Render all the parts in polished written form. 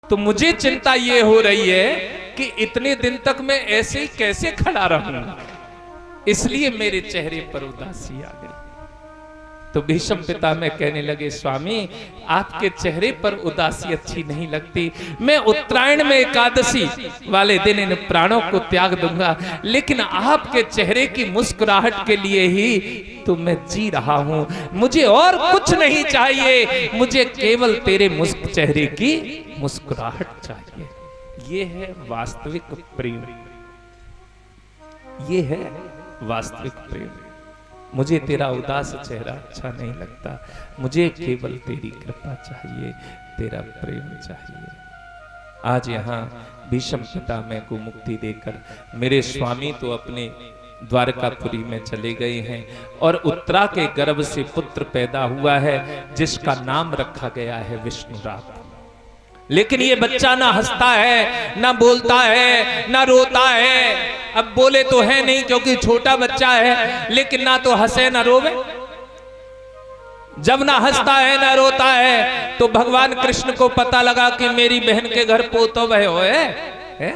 तो मुझे चिंता ये हो रही है कि इतने दिन तक मैं ऐसे ही कैसे खड़ा रहूंगा, इसलिए मेरे चेहरे पर उदासी आ गई। तो भीष्म पितामह कहने लगे, स्वामी आपके चेहरे पर उदासी अच्छी नहीं लगती। मैं उत्तरायण में एकादशी वाले दिन इन प्राणों को त्याग दूंगा, लेकिन आपके चेहरे की मुस्कुराहट के लिए ही तो मैं जी रहा हूं। मुझे और कुछ नहीं चाहिए, मुझे केवल तेरे चेहरे की मुस्कुराहट चाहिए। ये है वास्तविक प्रेम, ये है वास्तविक प्रेम। मुझे तेरा उदास चेहरा अच्छा नहीं लगता, मुझे केवल तेरी कृपा चाहिए, तेरा प्रेम चाहिए। आज यहाँ भीष्म पितामह को मुक्ति देकर मेरे स्वामी तो अपने द्वारकापुरी में चले गए हैं और उत्तरा के गर्भ से पुत्र पैदा हुआ है जिसका नाम रखा गया है विष्णुरात। लेकिन ये बच्चा ना हंसता है, ना बोलता है, ना रोता है। अब बोले तो है नहीं क्योंकि छोटा बच्चा है, लेकिन ना तो हंसे ना रोवे। जब ना हंसता है ना रोता है तो भगवान कृष्ण को पता लगा कि मेरी बहन के घर पोतो भय है?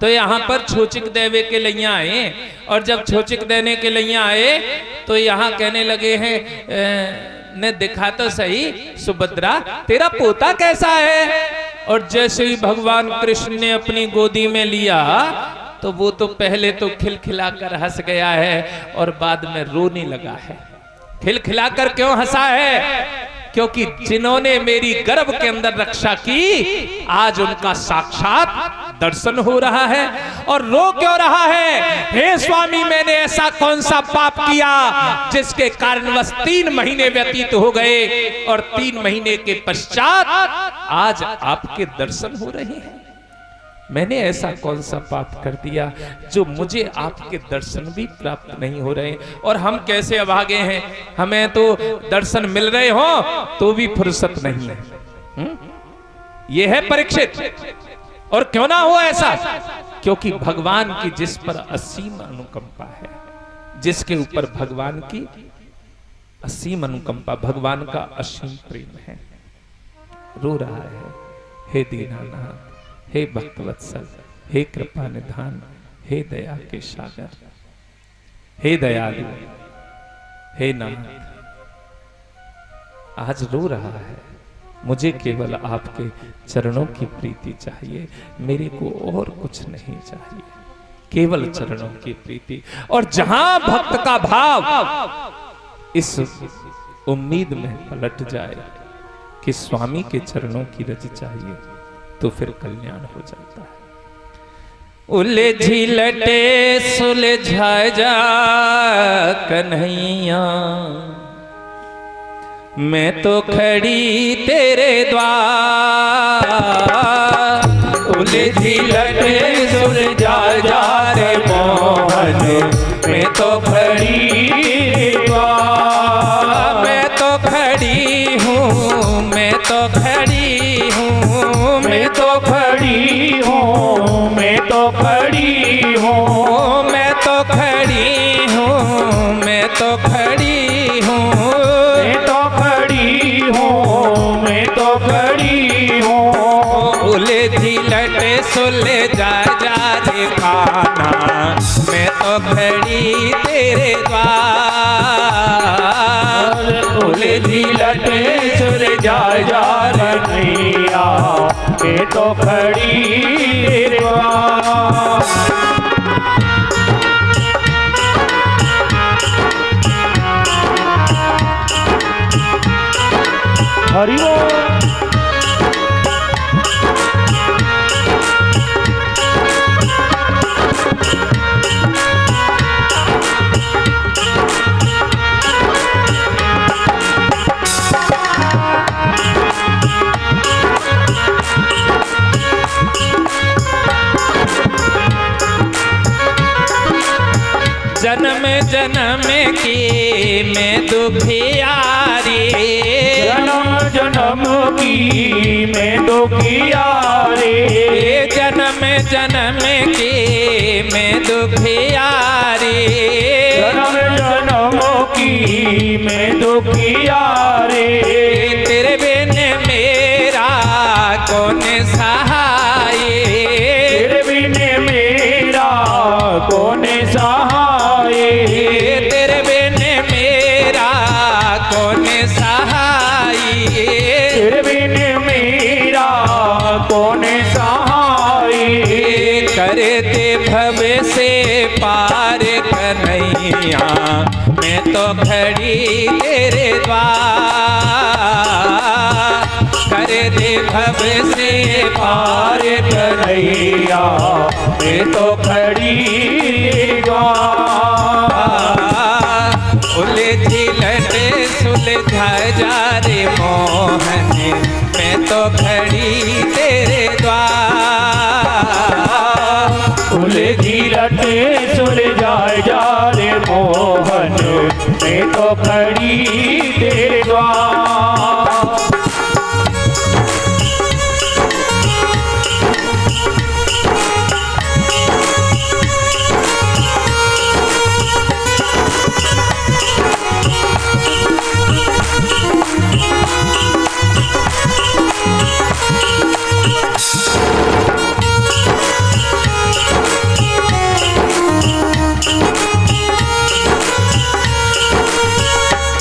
तो यहाँ पर छोचिक देवे के लैया आए, और जब छोचिक देने के लैया आए तो यहाँ कहने लगे हैं ने दिखा तो सही सुभद्रा तेरा पोता कैसा है। और जैसे ही भगवान कृष्ण ने अपनी गोदी में लिया तो वो तो पहले तो खिलखिलाकर हंस गया है और बाद में रोने लगा है। खिलखिलाकर क्यों हंसा है? क्योंकि जिन्होंने मेरी गर्भ के अंदर रक्षा की आज उनका साक्षात दर्शन हो रहा है। और रो क्यों रहा है? हे स्वामी मैंने ऐसा कौन सा पाप किया जिसके कारणवश 3 महीने व्यतीत हो गए और 3 महीने के पश्चात आज आपके दर्शन हो रहे हैं। मैंने ऐसा कौन सा पाप कर दिया जो मुझे आपके दर्शन भी प्राप्त नहीं हो रहे? और हम कैसे अभागे हैं, हमें तो दर्शन मिल रहे हो तो भी फुर्सत नहीं है। ये है परीक्षित। और क्यों ना हो ऐसा? क्योंकि भगवान की जिस पर असीम अनुकंपा है, जिसके ऊपर भगवान की असीम अनुकंपा, भगवान का असीम प्रेम है, रो रहा है। हे दीनानाथ, हे भक्तवत्सल, हे कृपा निधान, हे दया के सागर, हे दयालु, हे नाथ, आज रो रहा है। मुझे केवल आपके चरणों की प्रीति चाहिए, मेरे को और कुछ नहीं चाहिए, केवल चरणों की प्रीति। और जहां भक्त का भाव इस उम्मीद में पलट जाए कि स्वामी के चरणों की रज चाहिए, तो फिर कल्याण हो जाता है। उलझी लटे सुलझा जा कन्हैया, मैं तो खड़ी तेरे द्वार। उलझी लटे सुलझा जा रे मोहन, मैं तो खड़ी द्वार। मैं तो खड़ी हूँ, मैं तो खड़ी हूँ, मैं तो खड़ी हूँ, मैं तो खड़ी हूँ, मैं तो खड़ी हूँ, मैं तो खड़ी हूँ, मैं तो खड़ी हूँ, मैं तो खड़ी हूँ। उलझी लटे सुलझा जा रे खाना, मैं तो खड़ी तेरे द्वार। उलझी लटे सुलझा जा रे नैया, मैं तो खड़ी तेरे द्वार। हरि बोल। जन्म जन्म की मैं दुखियारी, जन्म जन्म की मैं दुखियारी, जन्म जन्म की मैं दुखियारी, जन्म जन्म की मैं दुखियारी। तेरे बिन मेरा कौन सा तो खड़ी तेरे द्वार, कर दे भव से पार कन्हैया मैं तो खड़ी द्वार। उलझी लटे सुलझा जा रे मोहन, मैं तो खड़ी तेरे द्वार। उलझी लटे सुलझा जा रे मोहन, मैं तो खड़ी तेरे द्वार।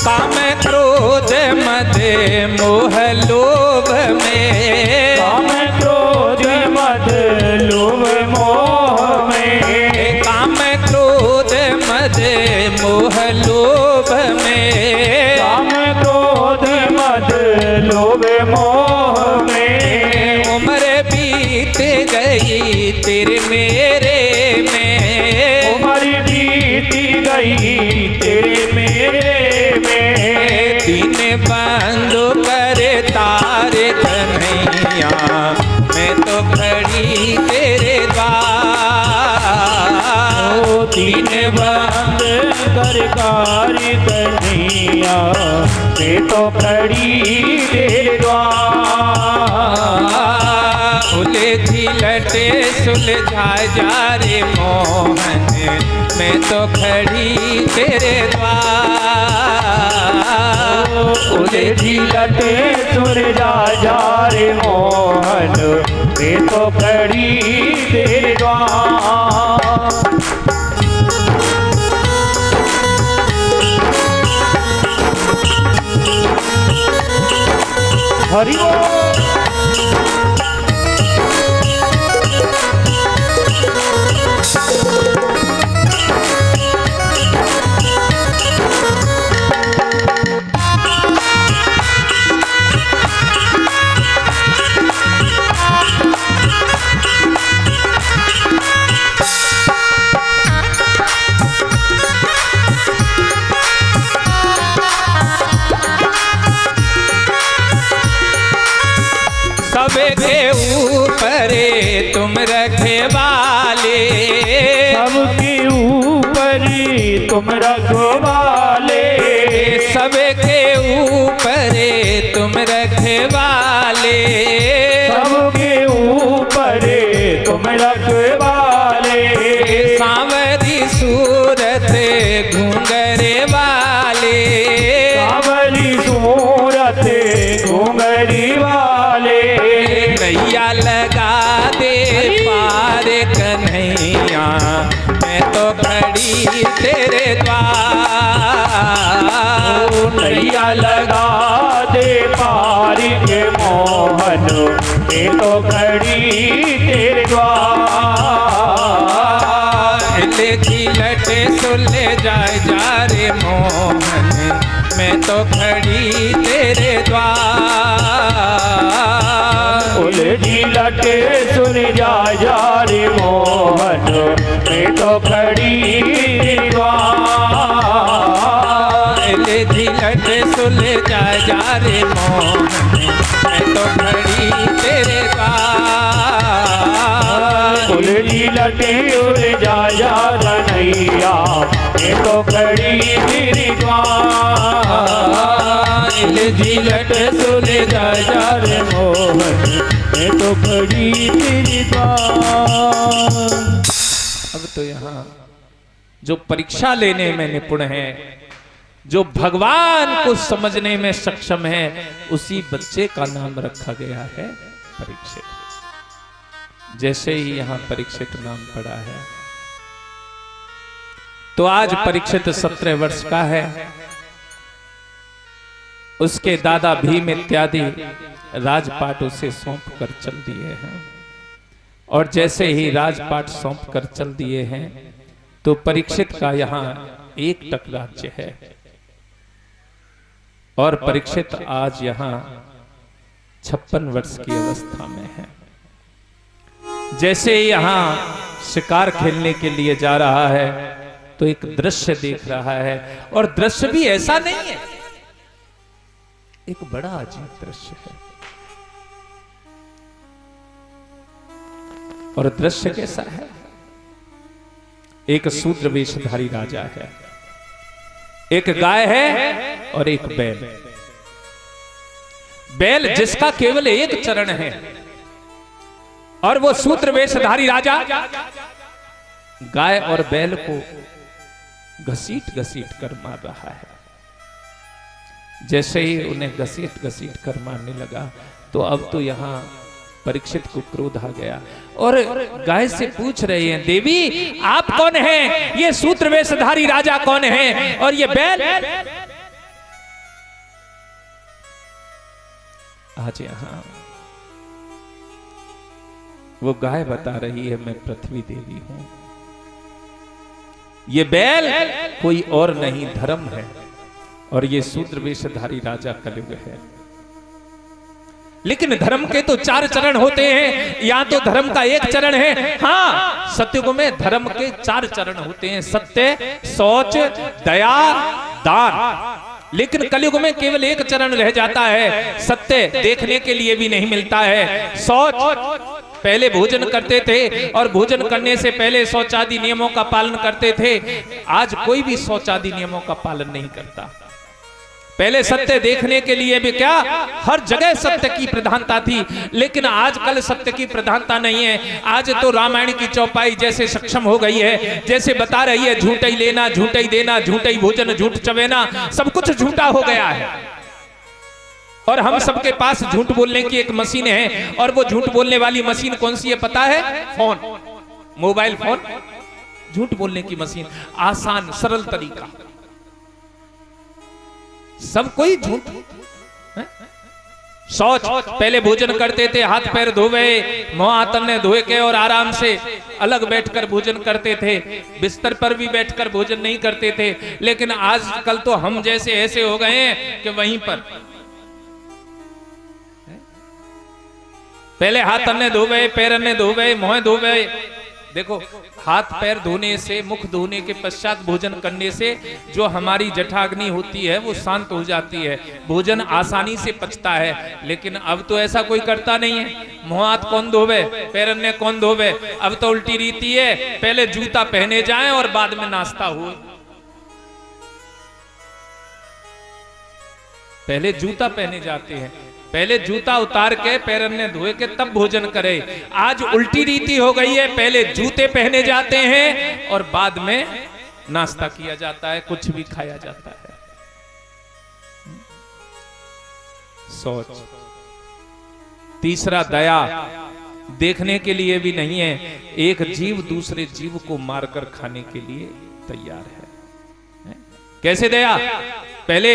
काम क्रोध मद मोह लोभ में, काम क्रोध मद लोभ मोह में, काम क्रोध मद मोह लोभ में, काम क्रोध मद लोभ मोह में। उम्र बीत गई तेरे मेरे में, उम्र बीत गई तेरे मेरे में। दिन बंद कर तारे कन्हैया, मैं तो खड़ी तेरे द्वार। दिन बंद कर कारी कन्हैया, मैं तो खड़ी तेरे द्वार। उलझी लटे सुलझा जा रे मोहन, मैं तो खड़ी तेरे द्वार। उलझी लटे सुलझा जा रे मोहन, मैं तो खड़ी तेरे द्वार। हरि बोल। सबके ऊपर तुम रखवाले, सबके ऊपर तुम रखवाले, सबके ऊपर तुम रखवाले, सबके ऊपर तुम रखवाले। सांवरी सूरत घूंघरे वाले, सांवरी सूरत घूंघरी वाले। नैया लगा दे पार कन्हैया, मैं तो खड़ी तेरे द्वार। नैया लगा दे पार के मोहन, मैं तो खड़ी तेरे द्वार। उलझी लटे सुलझा जा रे मोहन, मैं तो खड़ी तेरे द्वार। उलझी लटे सुलझा जा रे मोहन, मैं तो खड़ी तेरे द्वार। उलझी लटे सुलझा जा रे मोहन, मैं तो खड़ी तेरे द्वार। उलझी लटे उलझा जा कन्हैया, मैं तो खड़ी तेरे द्वार। उलझी लटे सुलझा जा रे मोहन, मैं तो खड़ी तेरे द्वार। अब तो यहाँ जो परीक्षा लेने में निपुण है, जो भगवान को समझने में सक्षम है, उसी बच्चे का नाम रखा गया है परीक्षित। जैसे ही यहाँ परीक्षित नाम पड़ा है, तो आज परीक्षित 17 वर्ष का है। उसके दादा भीम इत्यादि राजपाट उसे सौंप कर चल दिए हैं, और जैसे ही राजपाट सौंप कर चल दिए हैं, तो परीक्षित का यहाँ एक टक राज्य है, और परीक्षित आज यहां 56 वर्ष की अवस्था में है। जैसे यहां शिकार खेलने के लिए जा रहा है तो एक दृश्य देख रहा है, और दृश्य भी ऐसा नहीं है, एक बड़ा अजीब दृश्य है। और दृश्य कैसा है? एक शूद्र वेशधारी राजा है, एक गाय है और एक बैल। बैल जिसका केवल एक चरण है, और वो शूद्र वेशधारी राजा गाय और बैल को घसीट घसीट कर मार रहा है। जैसे ही उन्हें घसीट घसीट कर मारने लगा तो अब तो यहां परीक्षित को क्रोध आ गया, और गाय से पूछ रहे हैं, देवी आप कौन हैं? ये शूद्र वेशधारी राजा कौन है? और ये बैल? आज यहां वो गाय बता रही है, मैं पृथ्वी देवी हूं। ये बैल कोई और नहीं, धर्म है, और ये शूद्र वेशधारी राजा कलयुग है। लेकिन धर्म के तो 4 चरण होते हैं, यहां तो धर्म का एक चरण है। हाँ, सतयुग में धर्म के 4 चरण होते हैं, सत्य, शौच, दया, दान। लेकिन कलयुग में केवल एक चरण रह जाता है, सत्य देखने के लिए भी नहीं मिलता है। शौच, पहले भोजन करते थे और भोजन करने से पहले शौचादि नियमों का पालन करते थे, आज कोई भी शौचादि नियमों का पालन नहीं करता। पहले सत्य देखने के लिए भी क्या, हर जगह सत्य की प्रधानता थी, लेकिन आजकल सत्य की प्रधानता नहीं है। आज तो रामायण की चौपाई जैसे सक्षम हो गई है, जैसे बता रही है, झूठा ही लेना, झूठा ही देना, झूठा ही भोजन, झूठ चवेना, सब कुछ झूठा हो गया है। और हम सबके पास झूठ बोलने की एक मशीन है, और वो झूठ बोलने वाली मशीन कौन सी है पता है? फोन, मोबाइल फोन, झूठ बोलने की मशीन, आसान सरल तरीका, सब कोई झूठ। शौच, पहले भोजन करते थे, हाथ पैर धोवे, मुंह हाथ धोए के और आराम से अलग बैठकर भोजन करते थे, बिस्तर पर भी बैठकर भोजन नहीं करते थे। लेकिन आजकल तो हम जैसे ऐसे हो गए हैं कि वहीं पर पहले हाथ अन्य धोवे, पैर अन्य धोवे, मुंह धोवे। देखो, हाथ पैर धोने से, मुख धोने के पश्चात भोजन करने से जो हमारी जठाग्नि होती है वो शांत हो जाती है, भोजन आसानी से पचता है। लेकिन अब तो ऐसा कोई करता नहीं है। मुंह हाथ कौन धोवे, पैर अन्य कौन धोवे? अब तो उल्टी रीति है, पहले जूता पहने जाएं और बाद में नाश्ता हो। पहले जूता पहने जाते हैं, पहले जूता उतार के पैर अन्य धोए के तब भोजन करे। आज उल्टी रीति हो गई है, पहले जूते पहने जाते हैं और बाद में नाश्ता किया जाता है, कुछ भी खाया जाता है। सोच। तीसरा, दया, देखने के लिए भी नहीं है, एक जीव दूसरे जीव को मारकर खाने के लिए तैयार है। कैसे दया? पहले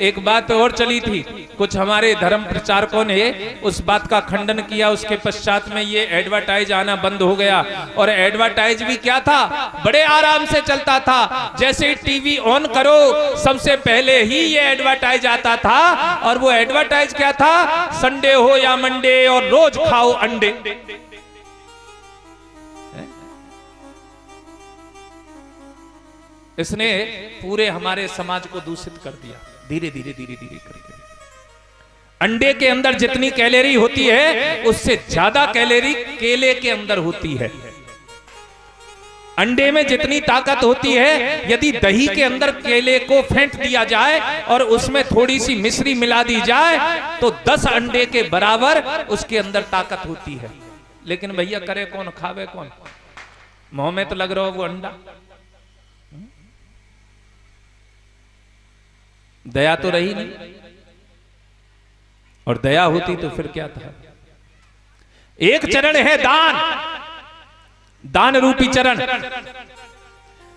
एक बात और चली थी, कुछ हमारे धर्म प्रचारकों ने उस बात का खंडन किया, उसके पश्चात में ये एडवर्टाइज आना बंद हो गया। और एडवर्टाइज भी क्या था, बड़े आराम से चलता था। जैसे टीवी ऑन करो सबसे पहले ही ये एडवर्टाइज आता था, और वो एडवर्टाइज क्या था, संडे हो या मंडे और रोज खाओ अंडे। इसने पूरे हमारे समाज को दूषित कर दिया, धीरे धीरे धीरे धीरे करके। अंडे के अंदर जितनी कैलोरी होती है उससे ज्यादा कैलोरी केले के अंदर होती है। अंडे में जितनी ताकत होती है, यदि दही के अंदर केले को फेंट दिया जाए और उसमें थोड़ी सी मिश्री मिला दी जाए तो 10 अंडे के बराबर उसके अंदर ताकत होती है। लेकिन भैया करे कौन, खावे कौन? मुंह में तो लग रहा हो वो अंडा। दया तो रही नहीं, और दया होती तो फिर क्या था। एक चरण है दान, दान रूपी चरण,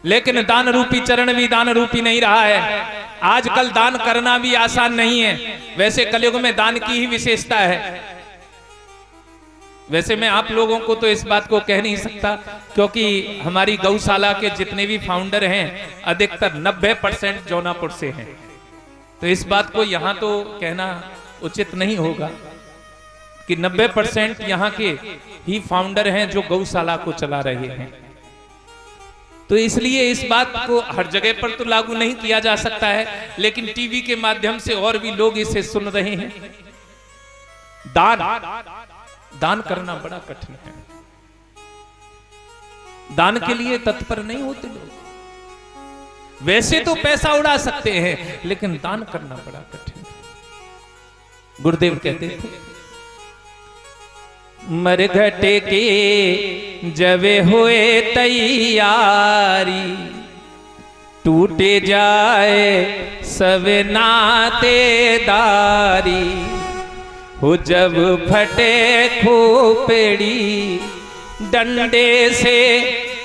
लेकिन दान रूपी चरण भी दान रूपी नहीं रहा है। आजकल दान करना भी आसान नहीं है। वैसे कलयुग में दान की ही विशेषता है। वैसे मैं आप लोगों को तो इस बात को कह नहीं सकता, क्योंकि हमारी गौशाला के जितने भी फाउंडर हैं अधिकतर 90% जौनापुर से हैं। तो इस बात को यहां तो कहना उचित नहीं होगा कि 90% यहाँ के ही फाउंडर हैं जो गौशाला को चला रहे हैं। तो इसलिए इस बात को हर जगह पर तो लागू नहीं किया जा सकता है, लेकिन टीवी के माध्यम से और भी लोग इसे सुन रहे हैं। दान करना बड़ा कठिन है। दान के लिए तत्पर नहीं होते लोग। वैसे तो पैसा उड़ा सकते हैं, लेकिन दान करना बड़ा कठिन है। गुरुदेव कहते थे, मरघटे के जवे हुए तैयारी, टूटे जाए सब नातेदारी, हो जब फटे खोपड़ी डंडे से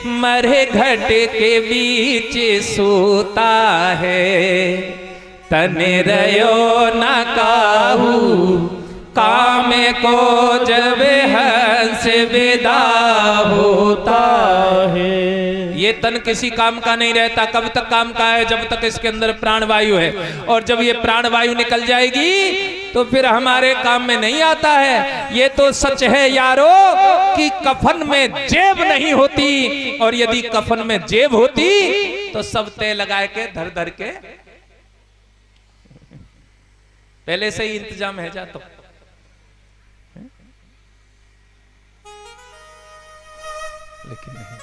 मरे घट के बीच सोता है, तने रयो न काहू काम को जब हंस विदा होता है। ये तन किसी काम का नहीं रहता। कब तक काम का है? जब तक इसके अंदर प्राणवायु है, और जब ये प्राणवायु निकल जाएगी तो फिर हमारे काम में नहीं आता है। ये तो सच है यारो कि कफन में जेब नहीं होती, और यदि कफन में जेब होती तो सब तय लगाए के धर धर के पहले से ही इंतजाम है जाता। लेकिन नहीं,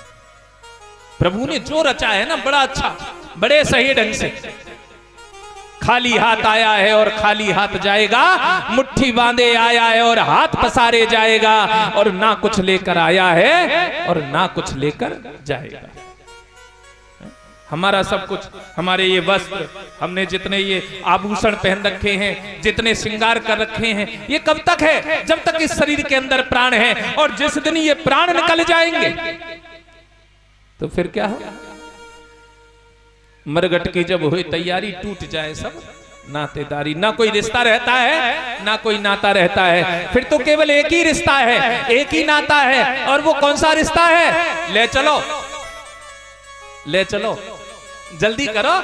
प्रभु ने जो रचा है ना बड़ा अच्छा, बड़े सही ढंग से। खाली हाथ आया है और खाली हाथ जाएगा, मुट्ठी बांधे आया है और हाथ पसारे जाएगा, और ना कुछ लेकर आया है और ना कुछ लेकर जाएगा। हमारा सब कुछ, हमारे ये वस्त्र, हमने जितने ये आभूषण पहन रखे हैं, जितने श्रृंगार कर रखे हैं, ये कब तक है? जब तक इस शरीर के अंदर प्राण है। और जिस दिन ये प्राण निकल जाएंगे तो फिर क्या हो? मरघट की जब हुई तैयारी, टूट जाए सब नातेदारी। ना कोई रिश्ता रहता है, ना कोई नाता रहता है। फिर तो केवल एक ही रिश्ता है, एक ही नाता है। और वो कौन सा रिश्ता है? ले चलो, ले चलो, जल्दी करो,